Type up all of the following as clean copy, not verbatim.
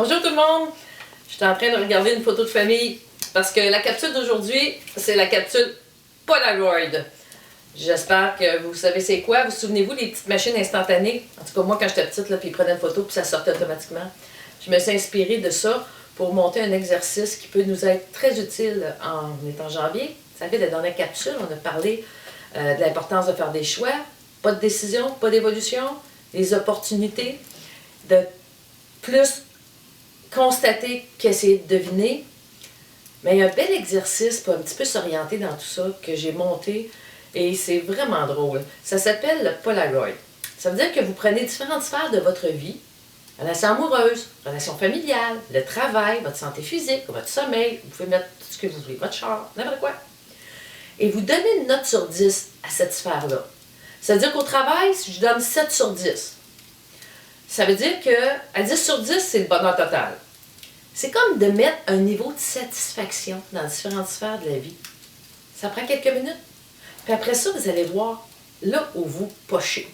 Bonjour tout le monde! Je suis en train de regarder une photo de famille parce que la capsule d'aujourd'hui, c'est la capsule Polaroid. J'espère que vous savez c'est quoi. Vous souvenez-vous des petites machines instantanées? En tout cas, moi, quand j'étais petite, là, puis ils prenaient une photo puis ça sortait automatiquement. Je me suis inspirée de ça pour monter un exercice qui peut nous être très utile en étant janvier. Ça fait la dernière capsule, on a parlé de l'importance de faire des choix, pas de décision, pas d'évolution, des opportunités, de plus constater qu'essayer de deviner. Mais il y a un bel exercice pour un petit peu s'orienter dans tout ça que j'ai monté et c'est vraiment drôle. Ça s'appelle le Polaroid. Ça veut dire que vous prenez différentes sphères de votre vie, relation amoureuse, relation familiale, le travail, votre santé physique, votre sommeil, vous pouvez mettre tout ce que vous voulez, votre char, n'importe quoi. Et vous donnez une note sur 10 à cette sphère-là. Ça veut dire qu'au travail, si je donne 7 sur 10, ça veut dire qu'à 10 sur 10, c'est le bonheur total. C'est comme de mettre un niveau de satisfaction dans différentes sphères de la vie. Ça prend quelques minutes. Puis après ça, vous allez voir là où vous pochez.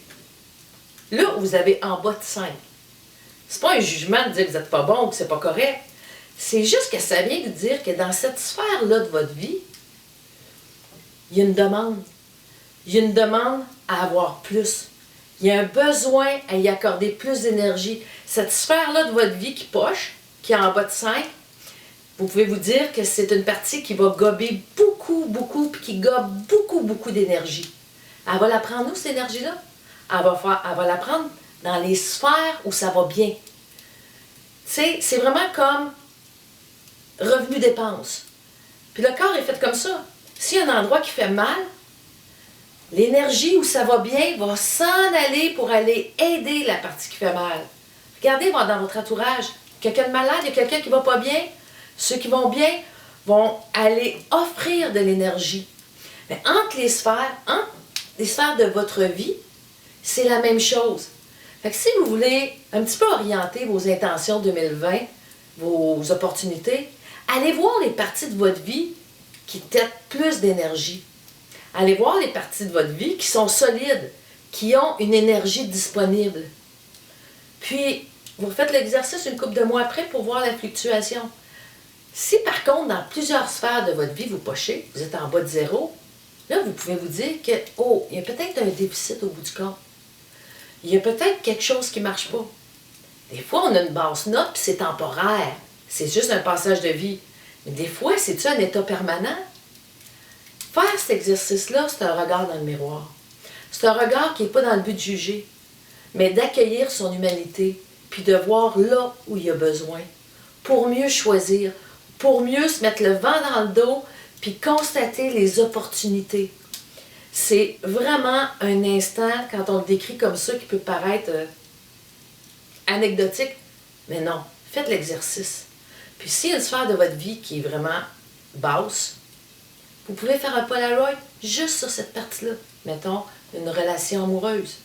Là où vous avez en bas de 5. C'est pas un jugement de dire que vous n'êtes pas bon ou que c'est pas correct. C'est juste que ça vient vous dire que dans cette sphère-là de votre vie, il y a une demande. Il y a une demande à avoir plus. Il y a un besoin à y accorder plus d'énergie. Cette sphère-là de votre vie qui poche, qui est en bas de 5, vous pouvez vous dire que c'est une partie qui va gober beaucoup, puis qui gobe beaucoup d'énergie. Elle va la prendre où, cette énergie-là? Elle va la prendre dans les sphères où ça va bien. C'est vraiment comme revenu-dépense. Puis le corps est fait comme ça. S'il y a un endroit qui fait mal, l'énergie où ça va bien va s'en aller pour aller aider la partie qui fait mal. Regardez dans votre entourage, quelqu'un de malade, il y a quelqu'un qui ne va pas bien. Ceux qui vont bien vont aller offrir de l'énergie. Mais entre les sphères de votre vie, c'est la même chose. Fait que si vous voulez un petit peu orienter vos intentions 2020, vos opportunités, allez voir les parties de votre vie qui têtent plus d'énergie. Allez voir les parties de votre vie qui sont solides, qui ont une énergie disponible. Puis, vous faites l'exercice une couple de mois après pour voir la fluctuation. Si par contre, dans plusieurs sphères de votre vie, vous pochez, vous êtes en bas de 0, là, vous pouvez vous dire que, oh, il y a peut-être un déficit au bout du compte. Il y a peut-être quelque chose qui ne marche pas. Des fois, on a une basse note, puis c'est temporaire. C'est juste un passage de vie. Mais des fois, c'est-tu un état permanent? Faire cet exercice-là, c'est un regard dans le miroir. C'est un regard qui n'est pas dans le but de juger, mais d'accueillir son humanité, puis de voir là où il y a besoin, pour mieux choisir, pour mieux se mettre le vent dans le dos, puis constater les opportunités. C'est vraiment un instant, quand on le décrit comme ça, qui peut paraître anecdotique, mais non, faites l'exercice. Puis s'il y a une sphère de votre vie qui est vraiment basse, vous pouvez faire un Polaroid juste sur cette partie-là. Mettons, une relation amoureuse.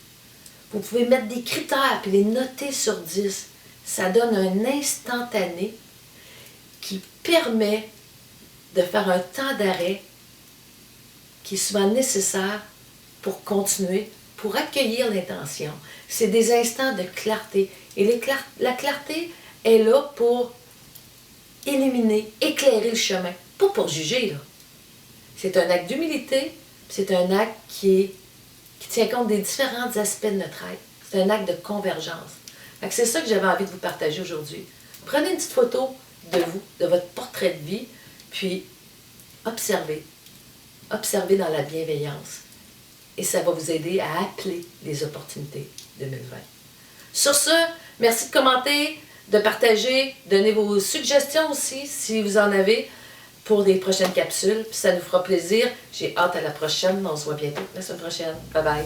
Vous pouvez mettre des critères puis les noter sur 10. Ça donne un instantané qui permet de faire un temps d'arrêt qui est souvent nécessaire pour continuer, pour accueillir l'intention. C'est des instants de clarté. Et la clarté est là pour illuminer, éclairer le chemin, pas pour juger, là. C'est un acte d'humilité, c'est un acte qui tient compte des différents aspects de notre être. C'est un acte de convergence. C'est ça que j'avais envie de vous partager aujourd'hui. Prenez une petite photo de vous, de votre portrait de vie, puis observez. Observez dans la bienveillance. Et ça va vous aider à appeler les opportunités 2020. Sur ce, merci de commenter, de partager, donner vos suggestions aussi, si vous en avez, pour des prochaines capsules. Puis ça nous fera plaisir. J'ai hâte à la prochaine. On se voit bientôt la semaine prochaine. Bye bye.